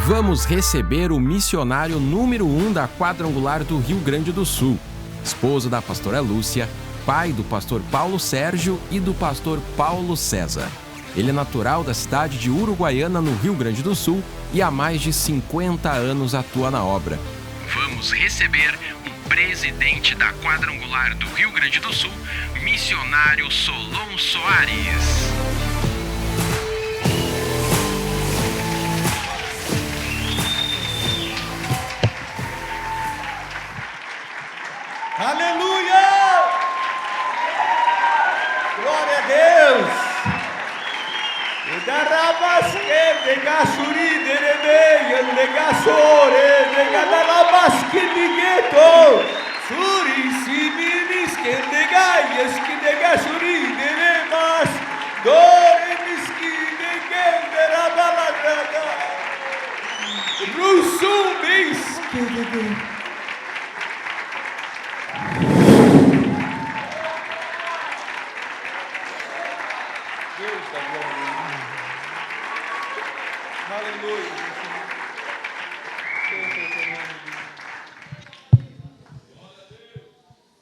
Vamos receber o missionário número 1 da Quadrangular do Rio Grande do Sul, esposo da pastora Lúcia, pai do pastor Paulo Sérgio e do pastor Paulo César. Ele é natural da cidade de Uruguaiana, no Rio Grande do Sul, e há mais de 50 anos atua na obra. Vamos receber o presidente da Quadrangular do Rio Grande do Sul, missionário Solon Soares. Aleluia! Glória a Deus!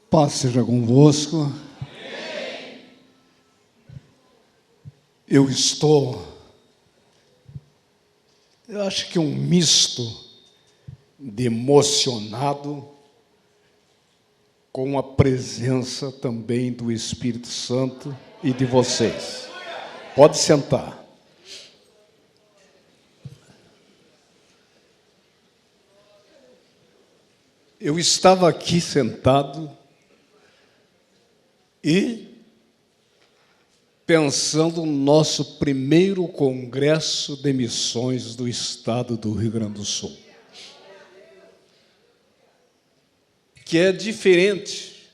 Paz seja convosco. Eu acho que um misto de emocionado com a presença também do Espírito Santo e de vocês. Pode sentar. Eu estava aqui sentado e pensando no nosso primeiro congresso de missões do estado do Rio Grande do Sul, que é diferente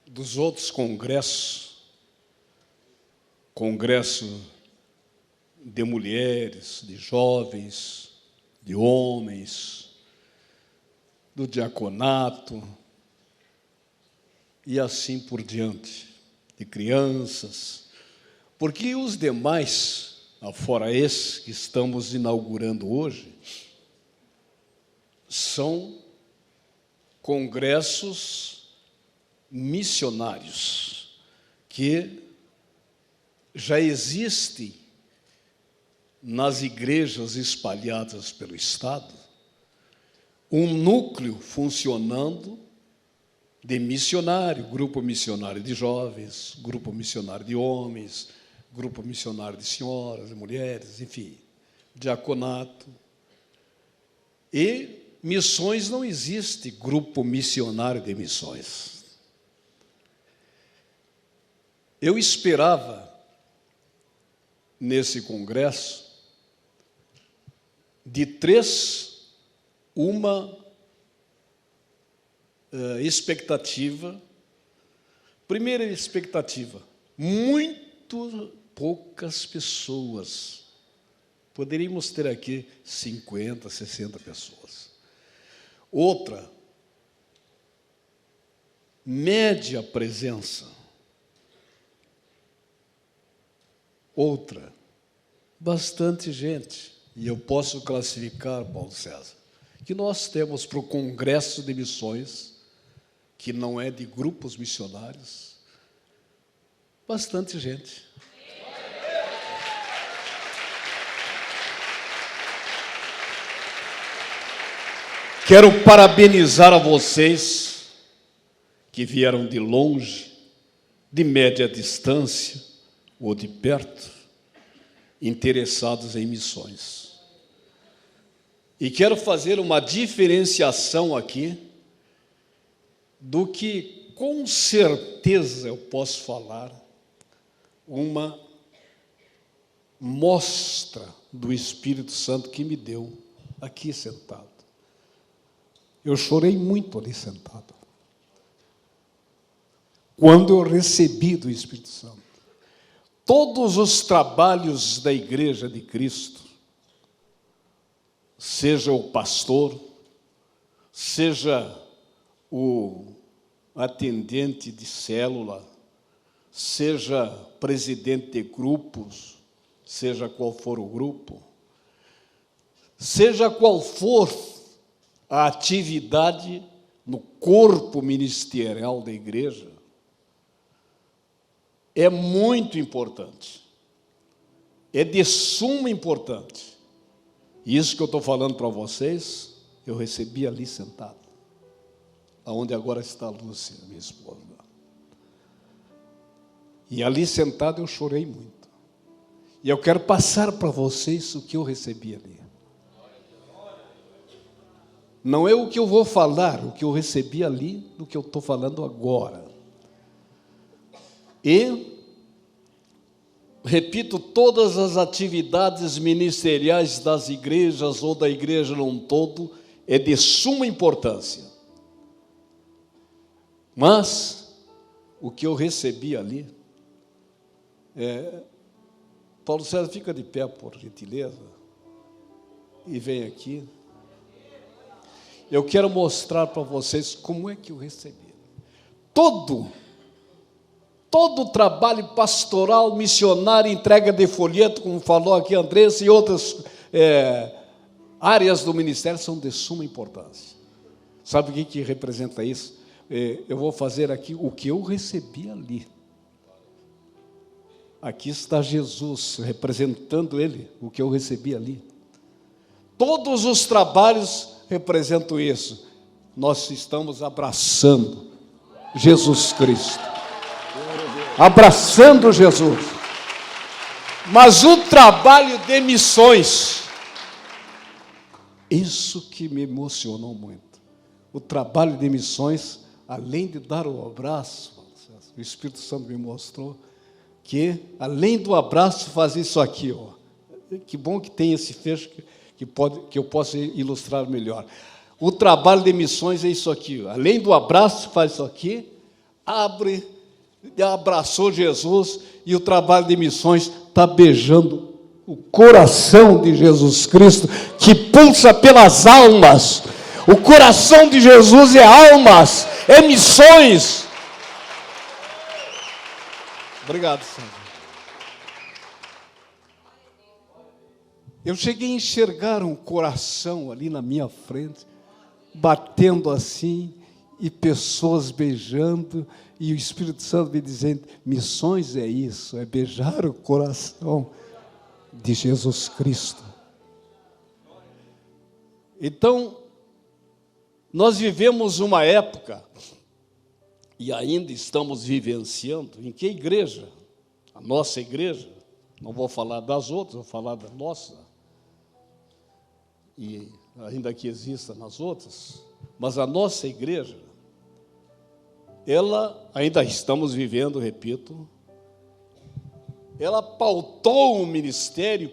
dos outros congresso de mulheres, de jovens, de homens, do diaconato, e assim por diante, de crianças, porque os demais, afora esse que estamos inaugurando hoje, são congressos missionários, que já existem nas igrejas espalhadas pelo Estado, um núcleo funcionando de missionário, grupo missionário de jovens, grupo missionário de homens, grupo missionário de senhoras e mulheres, enfim, diaconato. E missões não existe grupo missionário de missões. Eu esperava, nesse congresso, de três, uma expectativa. Primeira expectativa, muito poucas pessoas. Poderíamos ter aqui 50, 60 pessoas. Outra, média presença. Outra, bastante gente. E eu posso classificar, Paulo César, que nós temos para o Congresso de Missões, que não é de grupos missionários, bastante gente. Quero parabenizar a vocês que vieram de longe, de média distância ou de perto, interessados em missões. E quero fazer uma diferenciação aqui do que, com certeza, eu posso falar, uma mostra do Espírito Santo que me deu aqui sentado. Eu chorei muito ali sentado, quando eu recebi do Espírito Santo. Todos os trabalhos da Igreja de Cristo, seja o pastor, seja o atendente de célula, seja presidente de grupos, seja qual for o grupo, seja qual for a atividade no corpo ministerial da igreja, é muito importante, é de suma importância. E isso que eu estou falando para vocês, eu recebi ali sentado, aonde agora está a Lúcia, minha esposa. E ali sentado eu chorei muito. E eu quero passar para vocês o que eu recebi ali. Não é o que eu vou falar, o que eu recebi ali, do que eu estou falando agora. E, repito, todas as atividades ministeriais das igrejas ou da igreja num todo é de suma importância. Mas, o que eu recebi ali, Paulo César, fica de pé, por gentileza, e vem aqui. Eu quero mostrar para vocês como é que eu recebi. Todo trabalho pastoral, missionário, entrega de folheto, como falou aqui a Andressa, e outras áreas do ministério são de suma importância. Sabe o que representa isso? Eu vou fazer aqui o que eu recebi ali. Aqui está Jesus, representando Ele, o que eu recebi ali. Todos os trabalhos representam isso. Nós estamos abraçando Jesus Cristo. Abraçando Jesus. Mas o trabalho de missões, isso que me emocionou muito. O trabalho de missões, além de dar o abraço, o Espírito Santo me mostrou que, além do abraço, faz isso aqui, ó. Que bom que tem esse fecho que eu possa ilustrar melhor. O trabalho de missões é isso aqui, ó. Além do abraço, faz isso aqui, abraçou Jesus, e o trabalho de missões está beijando o coração de Jesus Cristo, que pulsa pelas almas. O coração de Jesus é almas, é missões. Obrigado, Senhor. Eu cheguei a enxergar um coração ali na minha frente, batendo assim, e pessoas beijando, e o Espírito Santo me dizendo: missões é isso, é beijar o coração de Jesus Cristo. Então, nós vivemos uma época, e ainda estamos vivenciando, em que a igreja, a nossa igreja, não vou falar das outras, vou falar da nossa, e ainda que exista nas outras, mas a nossa igreja, ela, ainda estamos vivendo, repito, ela pauta o ministério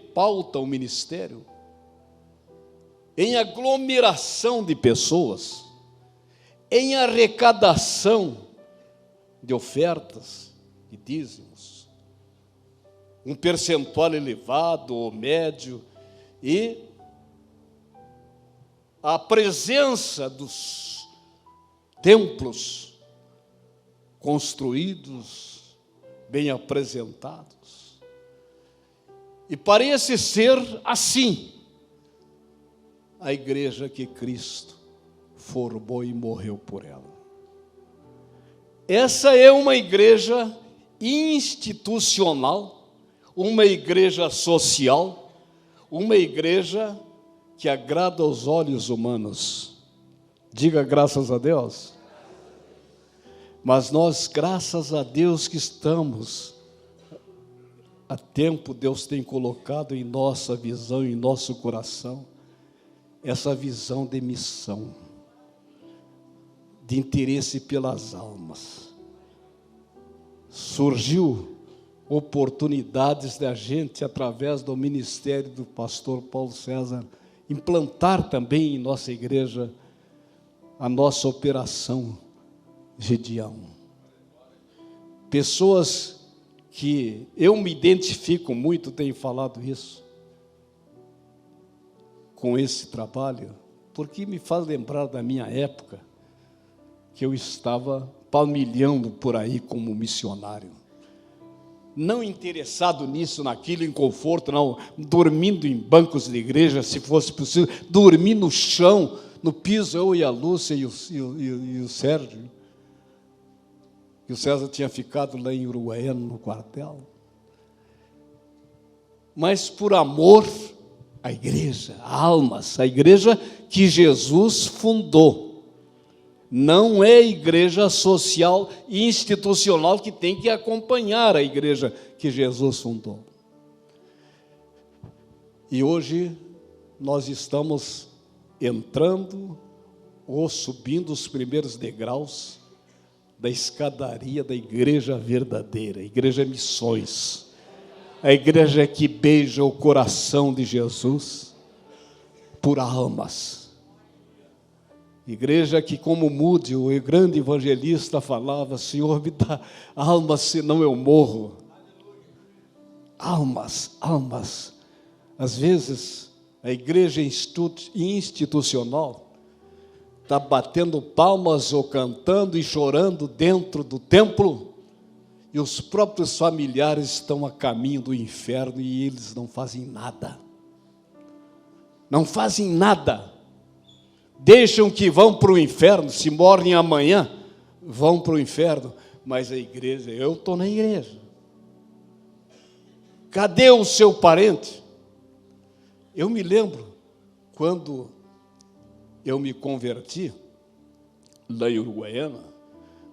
em aglomeração de pessoas, em arrecadação de ofertas e dízimos, um percentual elevado ou médio, e a presença dos templos construídos, bem apresentados. E parece ser assim a igreja que Cristo formou e morreu por ela. Essa é uma igreja institucional, uma igreja social, uma igreja que agrada aos olhos humanos. Diga graças a Deus. Mas nós, graças a Deus que estamos, há tempo Deus tem colocado em nossa visão, em nosso coração, essa visão de missão, de interesse pelas almas. Surgiu oportunidades da gente, através do ministério do pastor Paulo César, implantar também em nossa igreja a nossa operação Gedeão. Pessoas que eu me identifico muito, tenho falado isso, com esse trabalho, porque me faz lembrar da minha época, que eu estava palmilhando por aí como missionário. não interessado nisso, naquilo, em conforto, não, dormindo em bancos de igreja, se fosse possível, dormir no chão, no piso, eu e a Lúcia e o Sérgio. E o César tinha ficado lá em Uruguaiana, no quartel. Mas por amor à igreja, a almas, a igreja que Jesus fundou. Não é igreja social e institucional que tem que acompanhar a igreja que Jesus fundou. E hoje nós estamos entrando ou subindo os primeiros degraus da escadaria da igreja verdadeira, a igreja Missões. A igreja que beija o coração de Jesus por almas. Igreja que, como Moody, o grande evangelista, falava: Senhor, me dá almas, senão eu morro. Almas, almas. Às vezes, a igreja institucional está batendo palmas ou cantando e chorando dentro do templo, e os próprios familiares estão a caminho do inferno e eles não fazem nada. Não fazem nada. Deixam que vão para o inferno, se morrem amanhã, vão para o inferno. Mas a igreja, eu estou na igreja. Cadê o seu parente? Eu me lembro, quando eu me converti, lá em Uruguaiana,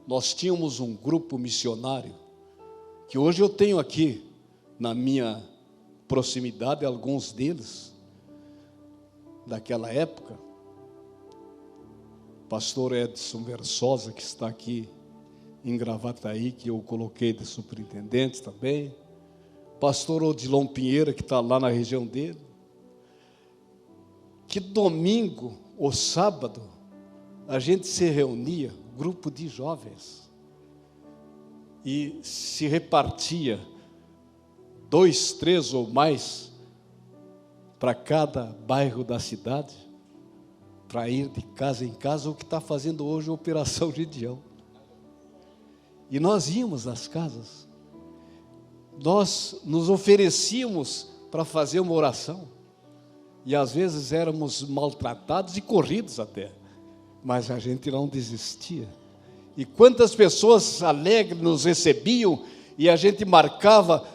nós tínhamos um grupo missionário, que hoje eu tenho aqui, na minha proximidade, alguns deles, daquela época. Pastor Edson Versosa, que está aqui em Gravataí, que eu coloquei de superintendente também. Pastor Odilon Pinheira, que está lá na região dele. Que domingo ou sábado, a gente se reunia, grupo de jovens, e se repartia 2, 3 ou mais para cada bairro da cidade, para ir de casa em casa, o que está fazendo hoje a Operação Gideão. E nós íamos às casas, nós nos oferecíamos para fazer uma oração, e às vezes éramos maltratados e corridos até, mas a gente não desistia. E quantas pessoas alegres nos recebiam, e a gente marcava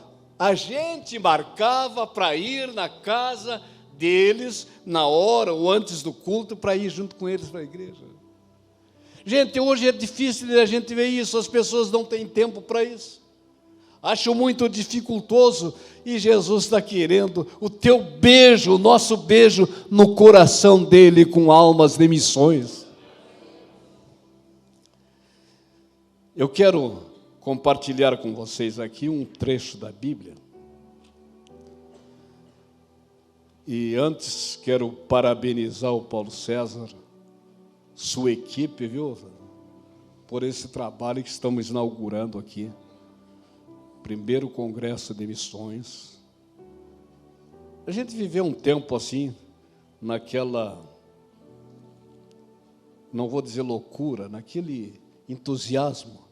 para ir na casa deles, na hora ou antes do culto, para ir junto com eles para a igreja. Gente, hoje é difícil de a gente ver isso, as pessoas não têm tempo para isso, acham muito dificultoso, e Jesus está querendo o teu beijo, o nosso beijo no coração dele, com almas de missões. Eu quero compartilhar com vocês aqui um trecho da Bíblia. E antes quero parabenizar o Paulo César, sua equipe, viu, por esse trabalho que estamos inaugurando aqui. Primeiro Congresso de Missões. A gente viveu um tempo assim, naquela, não vou dizer loucura, naquele entusiasmo.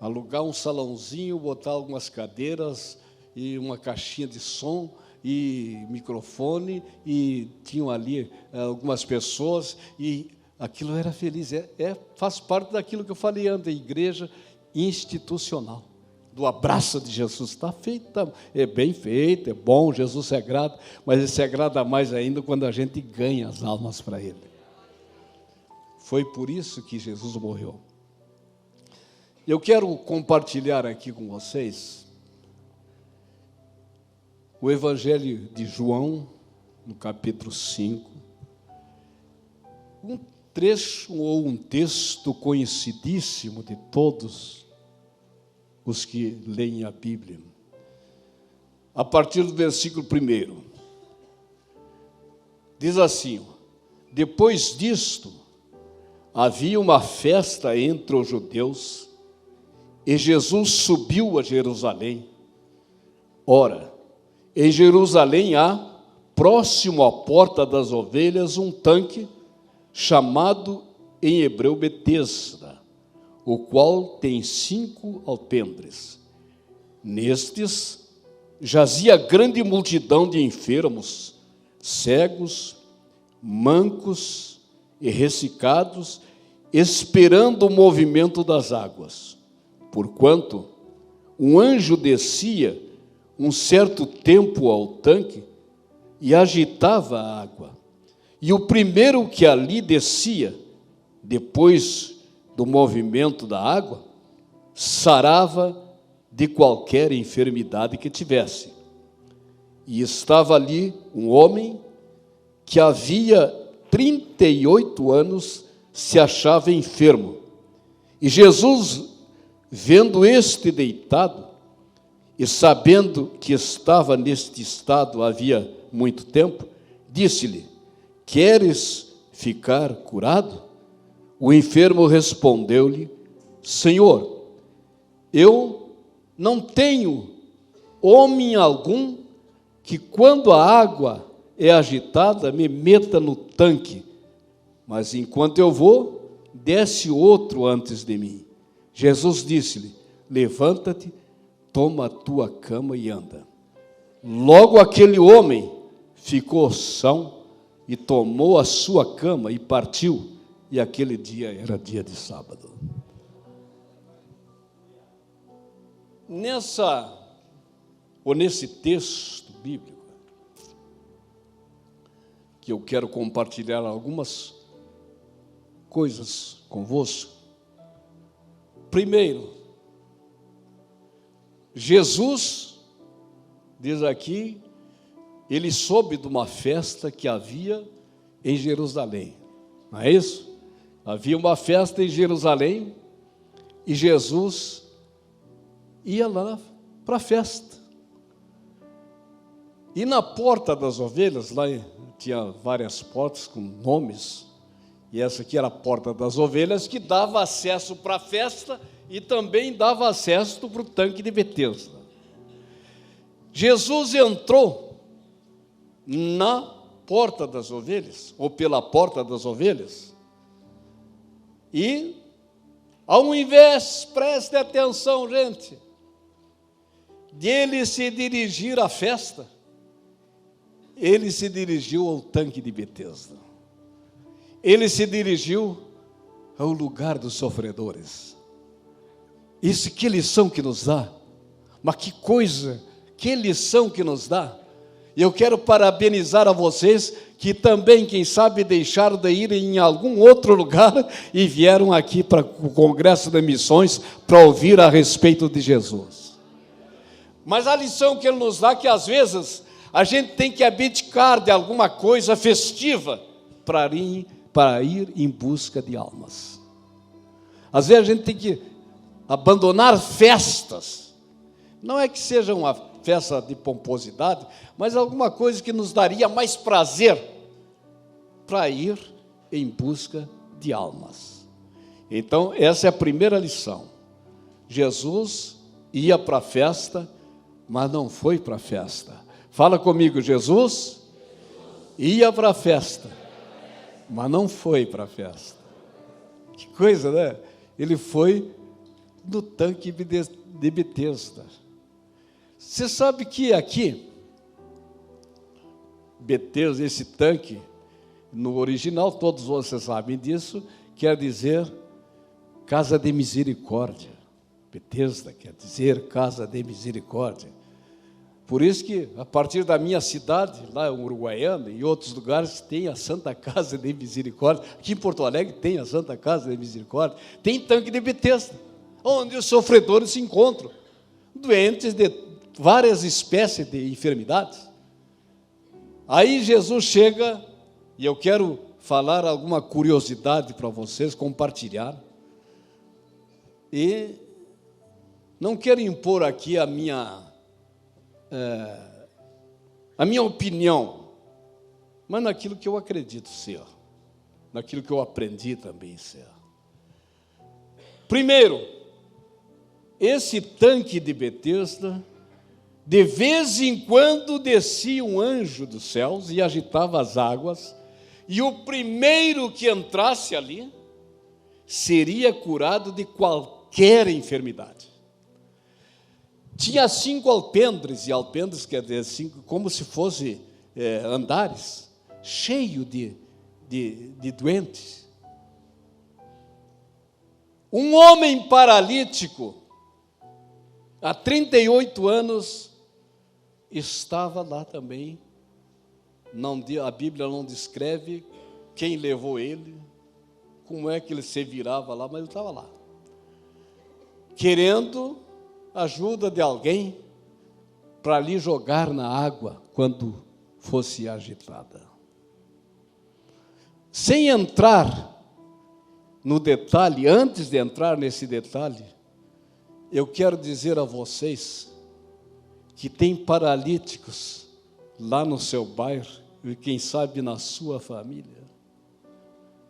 Alugar um salãozinho, botar algumas cadeiras e uma caixinha de som e microfone, e tinham ali algumas pessoas, e aquilo era feliz. Faz parte daquilo que eu falei antes, a igreja institucional, do abraço de Jesus. Está feita, é bem feito, é bom, Jesus se agrada, mas ele se agrada mais ainda quando a gente ganha as almas para ele. Foi por isso que Jesus morreu. Eu quero compartilhar aqui com vocês o Evangelho de João, no capítulo 5, um trecho ou um texto conhecidíssimo de todos os que leem a Bíblia. A partir do versículo 1, diz assim: depois disto, havia uma festa entre os judeus, e Jesus subiu a Jerusalém. Ora, em Jerusalém há, próximo à porta das ovelhas, um tanque, chamado em hebreu Betesda, o qual tem 5 alpendres. Nestes jazia grande multidão de enfermos, cegos, mancos e ressecados, esperando o movimento das águas. Porquanto um anjo descia um certo tempo ao tanque e agitava a água. E o primeiro que ali descia, depois do movimento da água, sarava de qualquer enfermidade que tivesse. E estava ali um homem que havia 38 anos se achava enfermo. E Jesus, vendo este deitado, e sabendo que estava neste estado havia muito tempo, disse-lhe: queres ficar curado? O enfermo respondeu-lhe: Senhor, eu não tenho homem algum que, quando a água é agitada, me meta no tanque, mas enquanto eu vou, desce outro antes de mim. Jesus disse-lhe: levanta-te, toma a tua cama e anda. Logo aquele homem ficou são e tomou a sua cama e partiu, e aquele dia era dia de sábado. Nesse texto bíblico, que eu quero compartilhar algumas coisas convosco. Primeiro, Jesus, diz aqui, ele soube de uma festa que havia em Jerusalém, não é isso? Havia uma festa em Jerusalém e Jesus ia lá para a festa. E na porta das ovelhas, lá tinha várias portas com nomes, e essa aqui era a porta das ovelhas, que dava acesso para a festa e também dava acesso para o tanque de Betesda. Jesus entrou na porta das ovelhas, ou pela porta das ovelhas, e, ao invés, preste atenção, gente, de ele se dirigir à festa, ele se dirigiu ao tanque de Betesda. Ele se dirigiu ao lugar dos sofredores. Isso, que lição que nos dá, mas que coisa, que lição que nos dá. E eu quero parabenizar a vocês que também, quem sabe, deixaram de ir em algum outro lugar e vieram aqui para o Congresso de Missões para ouvir a respeito de Jesus. Mas a lição que ele nos dá é que às vezes a gente tem que abdicar de alguma coisa festiva para ir em busca de almas. Às vezes a gente tem que abandonar festas. Não é que seja uma festa de pomposidade, mas alguma coisa que nos daria mais prazer para ir em busca de almas. Então, essa é a primeira lição. Jesus ia para a festa, mas não foi para a festa. Fala comigo, Jesus ia para a festa, mas não foi para a festa. Que coisa, né? Ele foi no tanque de Betesda. Você sabe que aqui, Betesda, esse tanque, no original, todos vocês sabem disso, quer dizer casa de misericórdia. Betesda quer dizer casa de misericórdia. Por isso que, a partir da minha cidade, lá em Uruguaiana e outros lugares, tem a Santa Casa de Misericórdia. Aqui em Porto Alegre tem a Santa Casa de Misericórdia. Tem tanque de Betesda, onde os sofredores se encontram, doentes de várias espécies de enfermidades. Aí Jesus chega, e eu quero falar alguma curiosidade para vocês, compartilhar. E não quero impor aqui a minha opinião, mas naquilo que eu acredito ser, naquilo que eu aprendi também ser. Primeiro, esse tanque de Betesda, de vez em quando descia um anjo dos céus e agitava as águas, e o primeiro que entrasse ali seria curado de qualquer enfermidade. tinha 5 alpendres, e alpendres quer dizer 5, como se fosse andares, cheio de doentes. Um homem paralítico, há 38 anos, estava lá também. A Bíblia não descreve quem levou ele, como é que ele se virava lá, mas ele estava lá, querendo ajuda de alguém para lhe jogar na água quando fosse agitada. Sem entrar no detalhe, antes de entrar nesse detalhe, eu quero dizer a vocês que tem paralíticos lá no seu bairro, e quem sabe na sua família.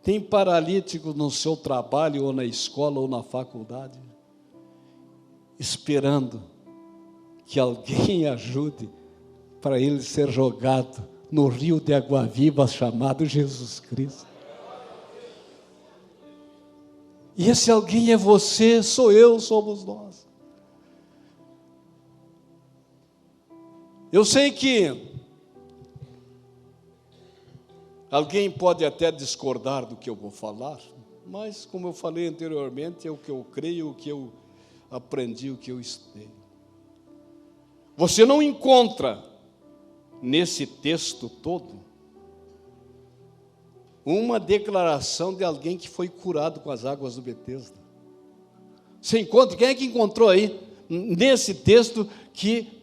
Tem paralíticos no seu trabalho, ou na escola, ou na faculdade, esperando que alguém ajude para ele ser jogado no rio de água viva chamado Jesus Cristo. E esse alguém é você, sou eu, somos nós. Eu sei que alguém pode até discordar do que eu vou falar, mas, como eu falei anteriormente, é o que eu creio, o que eu aprendi, o que eu estudei. Você não encontra nesse texto todo uma declaração de alguém que foi curado com as águas do Betesda. Você encontra? Quem é que encontrou aí nesse texto que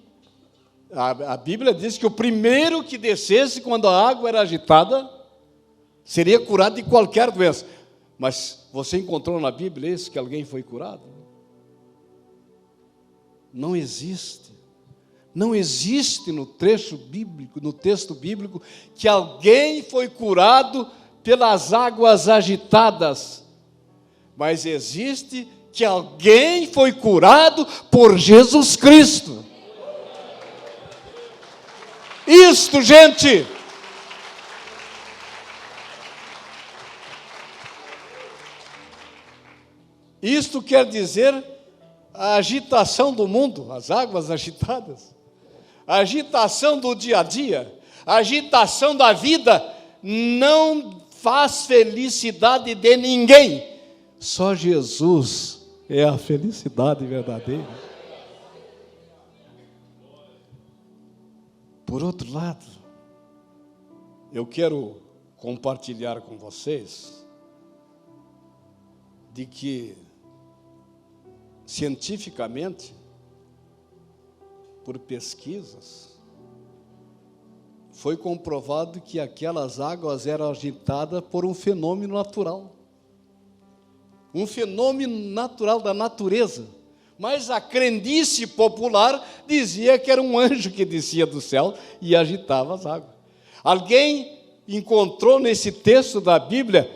a Bíblia diz que o primeiro que descesse quando a água era agitada seria curado de qualquer doença? Mas você encontrou na Bíblia isso, que alguém foi curado? Não existe. Não existe no trecho bíblico, no texto bíblico, que alguém foi curado pelas águas agitadas. Mas existe que alguém foi curado por Jesus Cristo. Isto, gente, isto quer dizer a agitação do mundo, as águas agitadas, a agitação do dia a dia, a agitação da vida não faz felicidade de ninguém. Só Jesus é a felicidade verdadeira. Por outro lado, eu quero compartilhar com vocês de que, cientificamente, por pesquisas, foi comprovado que aquelas águas eram agitadas por um fenômeno natural. Um fenômeno natural da natureza. Mas a crendice popular dizia que era um anjo que descia do céu e agitava as águas. Alguém encontrou nesse texto da Bíblia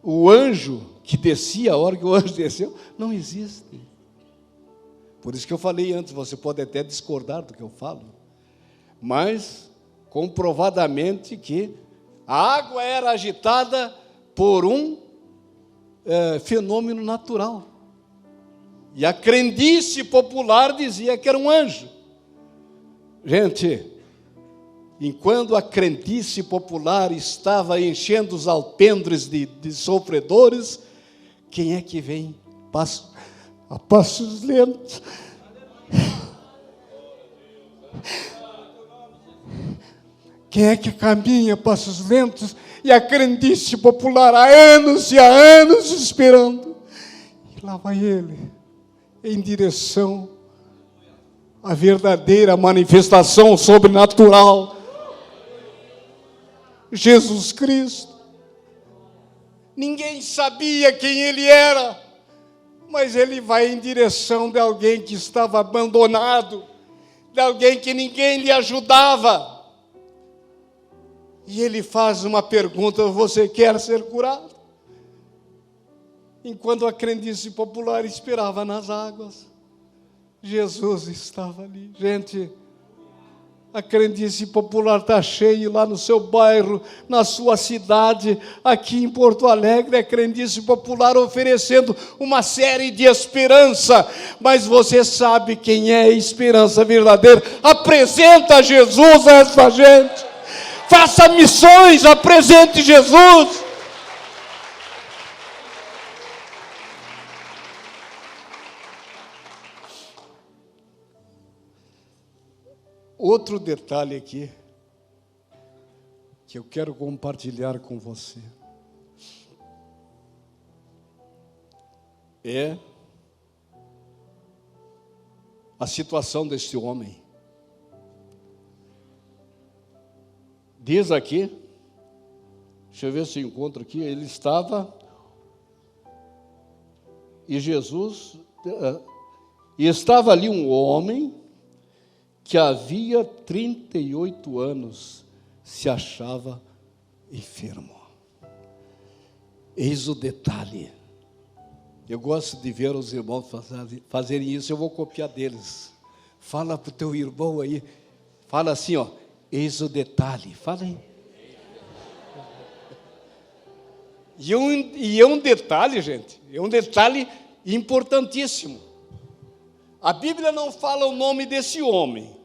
o anjo que descia, a hora que o anjo desceu? Não existe. Por isso que eu falei antes, você pode até discordar do que eu falo, mas comprovadamente que a água era agitada por um fenômeno natural. E a crendice popular dizia que era um anjo. Gente, enquanto a crendice popular estava enchendo os alpendres de sofredores, quem é que vem a passos lentos? Quem é que caminha a passos lentos? E a crendice popular há anos e há anos esperando. E lá vai ele, em direção à verdadeira manifestação sobrenatural, Jesus Cristo. Ninguém sabia quem ele era, mas ele vai em direção de alguém que estava abandonado, de alguém que ninguém lhe ajudava. E ele faz uma pergunta: você quer ser curado? Enquanto a crendice popular esperava nas águas, Jesus estava ali. Gente, A crendice popular está cheia lá no seu bairro, na sua cidade, aqui em Porto Alegre, a crendice popular oferecendo uma série de esperança. Mas você sabe quem é a esperança verdadeira? Apresenta Jesus a essa gente. Faça missões, apresente Jesus. Outro detalhe aqui, que eu quero compartilhar com você, é a situação deste homem. Diz aqui, deixa eu ver se eu encontro aqui, ele estava, e Jesus, e estava ali um homem que havia 38 anos se achava enfermo. Eis o detalhe. Eu gosto de ver os irmãos fazerem isso, eu vou copiar deles. Fala para o teu irmão aí, fala assim, ó, eis o detalhe, fala aí. E é um detalhe, gente, é um detalhe importantíssimo. A Bíblia não fala o nome desse homem.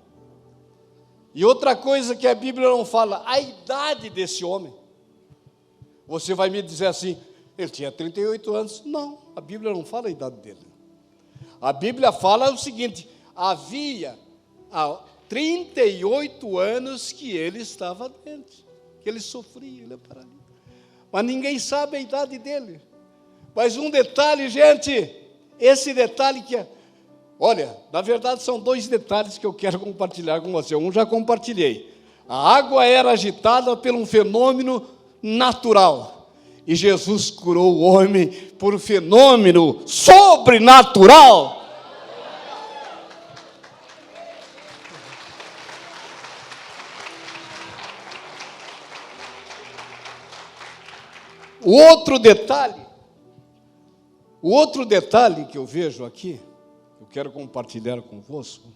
E outra coisa que a Bíblia não fala, a idade desse homem. Você vai me dizer assim, ele tinha 38 anos. Não, a Bíblia não fala a idade dele. A Bíblia fala o seguinte, havia 38 anos que ele estava doente, que ele sofria, ele é paralítico. Mas ninguém sabe a idade dele. Mas um detalhe, gente, esse detalhe que é... Olha, na verdade são dois detalhes que eu quero compartilhar com você. Um já compartilhei. A água era agitada por um fenômeno natural. E Jesus curou o homem por um fenômeno sobrenatural. O outro detalhe que eu vejo aqui, eu quero compartilhar convosco,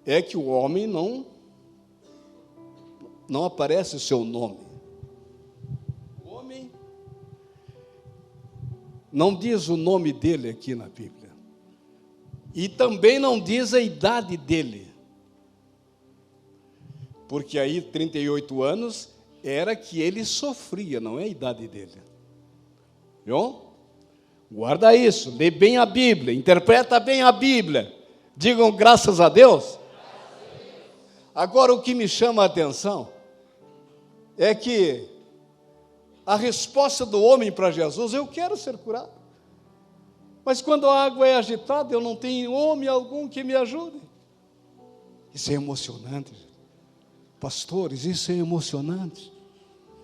é que o homem não aparece o seu nome. O homem não diz o nome dele aqui na Bíblia. E também não diz a idade dele. Porque aí 38 anos era que ele sofria, não é a idade dele. Viu? Guarda isso, lê bem a Bíblia, interpreta bem a Bíblia. Digam graças a Deus. Agora, o que me chama a atenção é que a resposta do homem para Jesus, eu quero ser curado. Mas quando a água é agitada, eu não tenho homem algum que me ajude. Isso é emocionante. Pastores, isso é emocionante.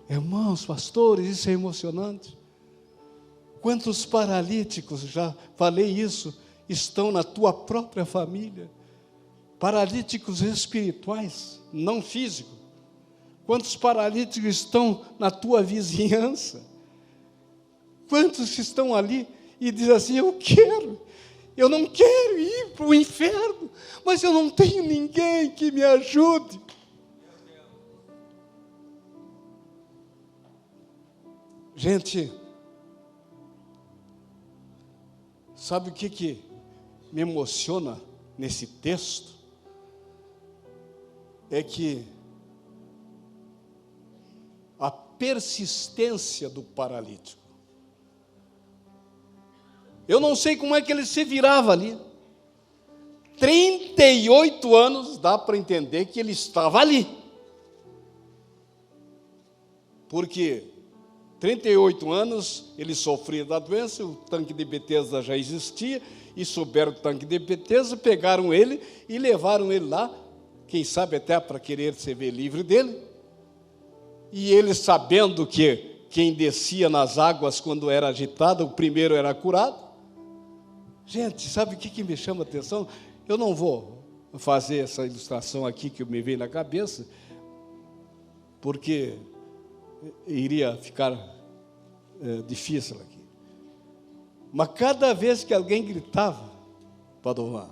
Irmãos, pastores, isso é emocionante. Quantos paralíticos, já falei isso, estão na tua própria família? Paralíticos espirituais, não físicos. Quantos paralíticos estão na tua vizinhança? Quantos estão ali e dizem assim, eu não quero ir para o inferno, mas eu não tenho ninguém que me ajude. Gente, sabe o que me emociona nesse texto? É que a persistência do paralítico. Eu não sei como é que ele se virava ali. 38 anos, dá para entender que ele estava ali. Porque 38 anos, ele sofria da doença, o tanque de Betesda já existia, e souberam do tanque de Betesda, pegaram ele e levaram ele lá, quem sabe até para querer se ver livre dele. E ele, sabendo que quem descia nas águas quando era agitado, o primeiro era curado. Gente, sabe o que me chama a atenção? Eu não vou fazer essa ilustração aqui que me veio na cabeça, porque iria ficar difícil aqui. Mas cada vez que alguém gritava, Padovan,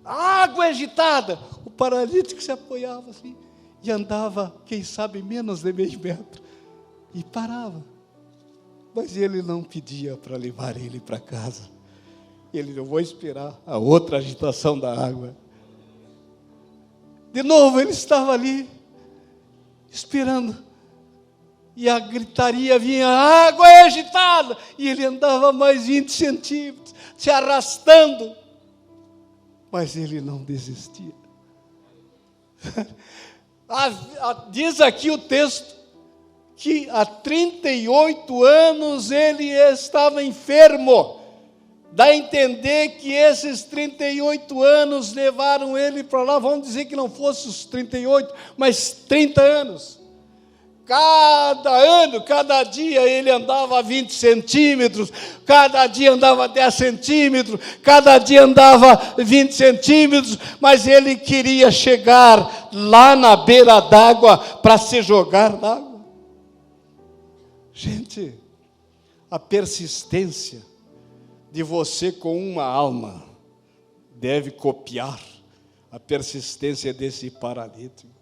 a água é agitada. O paralítico se apoiava assim e andava, quem sabe, menos de meio metro, e parava. Mas ele não pedia para levar ele para casa. Ele: não vou esperar a outra agitação da água. De novo ele estava ali, esperando. E a gritaria vinha: a água é agitada. E ele andava mais 20 centímetros, se arrastando. Mas ele não desistia. Diz aqui o texto que há 38 anos ele estava enfermo. Dá a entender que esses 38 anos levaram ele para lá. Vamos dizer que não fosse os 38, mas 30 anos. Cada ano, cada dia ele andava 20 centímetros, cada dia andava 10 centímetros, cada dia andava 20 centímetros, mas ele queria chegar lá na beira d'água para se jogar na água. Gente, a persistência de você com uma alma deve copiar a persistência desse paralítico.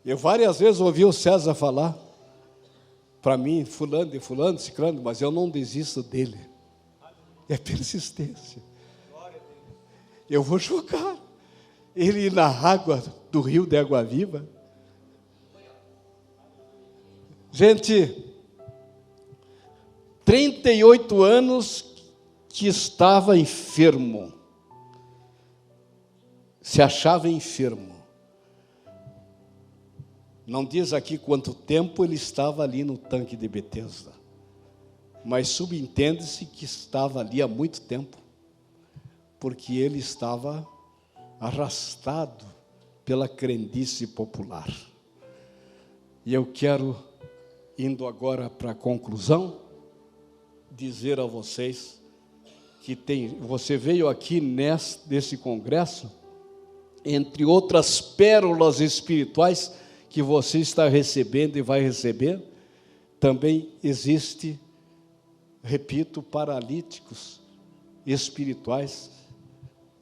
Eu várias vezes ouvi o César falar para mim: fulano, ciclano, mas eu não desisto dele. É persistência. Eu vou jogar ele na água do rio de Água Viva. Gente, 38 anos que estava enfermo, se achava enfermo. Não diz aqui quanto tempo ele estava ali no tanque de Betesda, mas subentende-se que estava ali há muito tempo, porque ele estava arrastado pela crendice popular. E eu quero, indo agora para a conclusão, dizer a vocês que você veio aqui nesse congresso, entre outras pérolas espirituais que você está recebendo e vai receber, também existe, repito, paralíticos espirituais,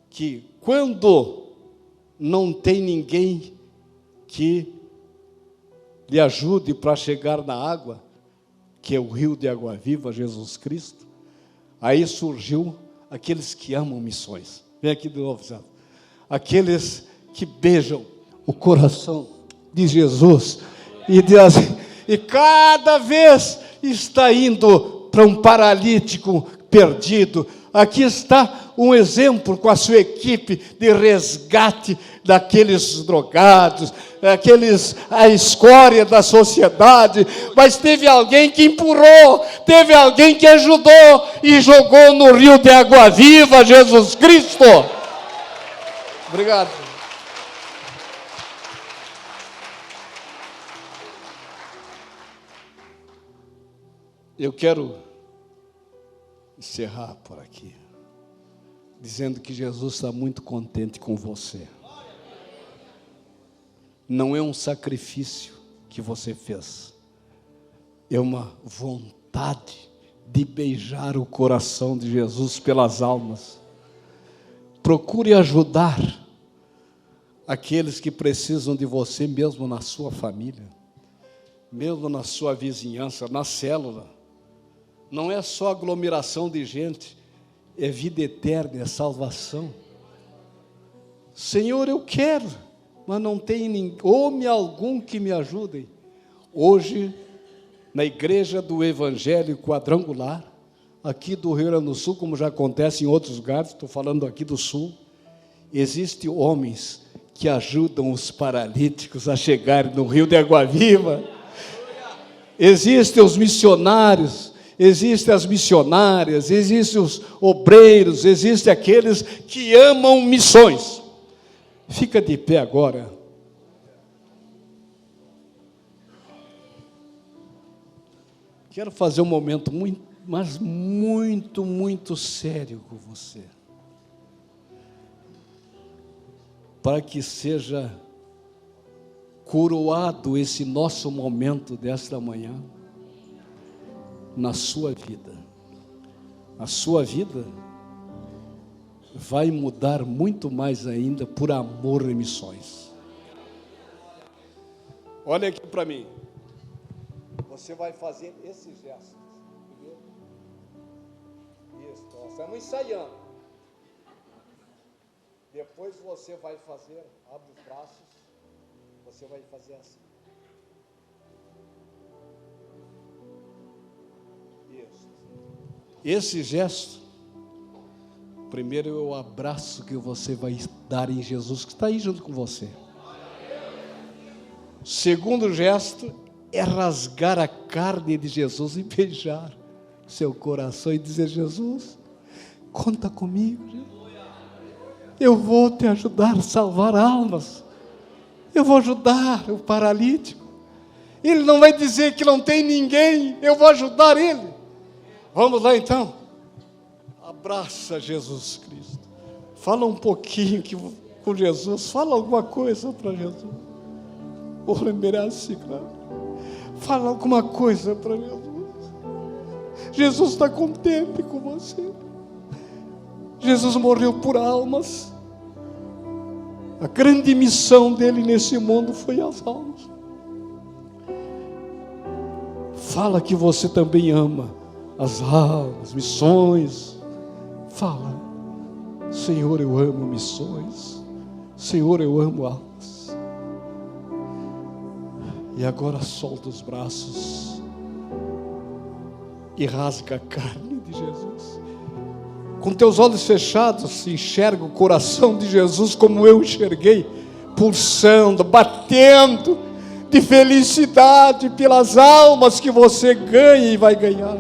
que quando não tem ninguém que lhe ajude para chegar na água, que é o rio de água viva, Jesus Cristo, aí surgiu aqueles que amam missões. Vem aqui de novo, Zé. Aqueles que beijam o coração de Jesus e cada vez está indo para um paralítico perdido. Aqui está um exemplo com a sua equipe de resgate daqueles drogados, a escória da sociedade, mas teve alguém que empurrou, teve alguém que ajudou e jogou no rio de água viva, Jesus Cristo. Obrigado. Eu quero encerrar por aqui, dizendo que Jesus está muito contente com você. Não é um sacrifício que você fez, é uma vontade de beijar o coração de Jesus pelas almas. Procure ajudar aqueles que precisam de você, mesmo na sua família, mesmo na sua vizinhança, na célula. Não é só aglomeração de gente, é vida eterna, é salvação. Senhor, eu quero, mas não tem homem algum que me ajude. Hoje, na igreja do Evangelho Quadrangular, aqui do Rio Grande do Sul, como já acontece em outros lugares, estou falando aqui do Sul, existem homens que ajudam os paralíticos a chegarem no rio de água viva. Existem os missionários, existem as missionárias, existem os obreiros, existem aqueles que amam missões. Fica de pé agora. Quero fazer um momento muito sério com você, para que seja coroado esse nosso momento desta manhã na sua vida. A sua vida vai mudar muito mais ainda por amor e missões. Olha aqui para mim. Você vai fazer esse gesto. Isso, nós estamos ensaiando. Depois você vai fazer, abre os braços, você vai fazer assim. Isso. Esse gesto, primeiro é o abraço que você vai dar em Jesus, que está aí junto com você. O segundo gesto é rasgar a carne de Jesus e beijar seu coração e dizer: Jesus, conta comigo, Jesus. Eu vou te ajudar a salvar almas. Eu vou ajudar o paralítico. Ele não vai dizer que não tem ninguém. Eu vou ajudar ele. Vamos lá então. Abraça Jesus Cristo. Fala um pouquinho com Jesus. Fala alguma coisa para Jesus. Fala alguma coisa para Jesus. Jesus está contente com você. Jesus morreu por almas. A grande missão dele nesse mundo foi as almas. Fala que você também ama as almas, missões. Fala: Senhor, eu amo missões. Senhor, eu amo almas. E agora solta os braços e rasga a carne de Jesus. Com teus olhos fechados, enxerga o coração de Jesus como eu enxerguei, pulsando, batendo de felicidade pelas almas que você ganha e vai ganhar.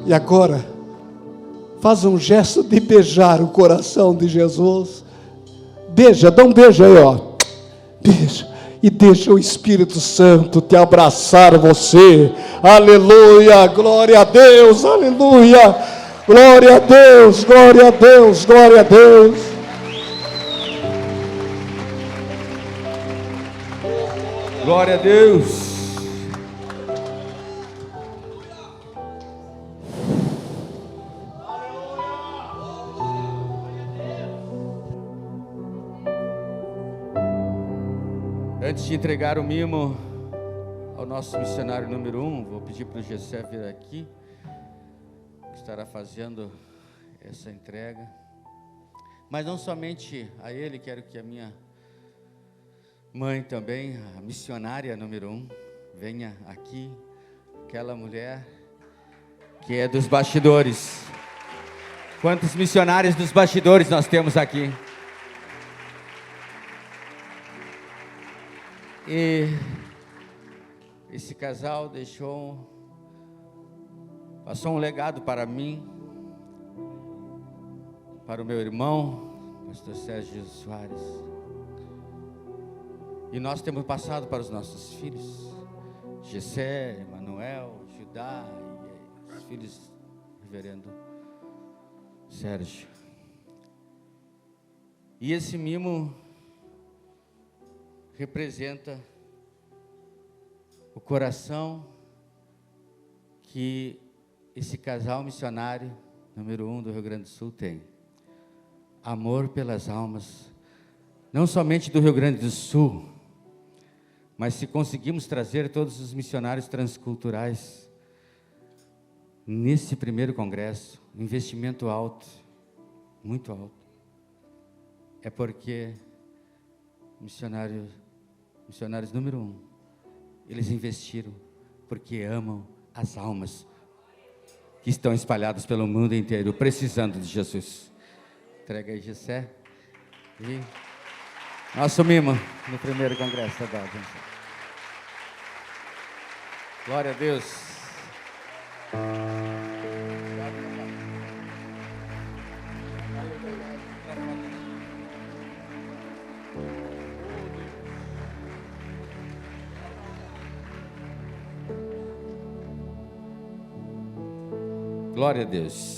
E agora, faz um gesto de beijar o coração de Jesus. Beija, dá um beijo aí, ó. Beija. E deixa o Espírito Santo te abraçar você. Aleluia, glória a Deus, aleluia. Glória a Deus, glória a Deus, glória a Deus. Glória a Deus. Antes de entregar o mimo ao nosso missionário número 1, vou pedir para o Gessé vir aqui, que estará fazendo essa entrega. Mas não somente a ele, quero que a minha mãe também, a missionária número 1, venha aqui, aquela mulher que é dos bastidores. Quantos missionários dos bastidores nós temos aqui? E esse casal passou um legado para mim, para o meu irmão, pastor Sérgio Soares. E nós temos passado para os nossos filhos, Gessé, Emanuel, Judá e os filhos do reverendo Sérgio. E esse mimo representa o coração que esse casal missionário número 1 do Rio Grande do Sul tem. Amor pelas almas, não somente do Rio Grande do Sul, mas se conseguimos trazer todos os missionários transculturais nesse primeiro congresso, investimento alto, muito alto, é porque missionários número 1, eles investiram porque amam as almas que estão espalhadas pelo mundo inteiro, precisando de Jesus. Entrega aí, Gessé. E nosso mimo no primeiro congresso da Bíblia. Glória a Deus. Glória a Deus.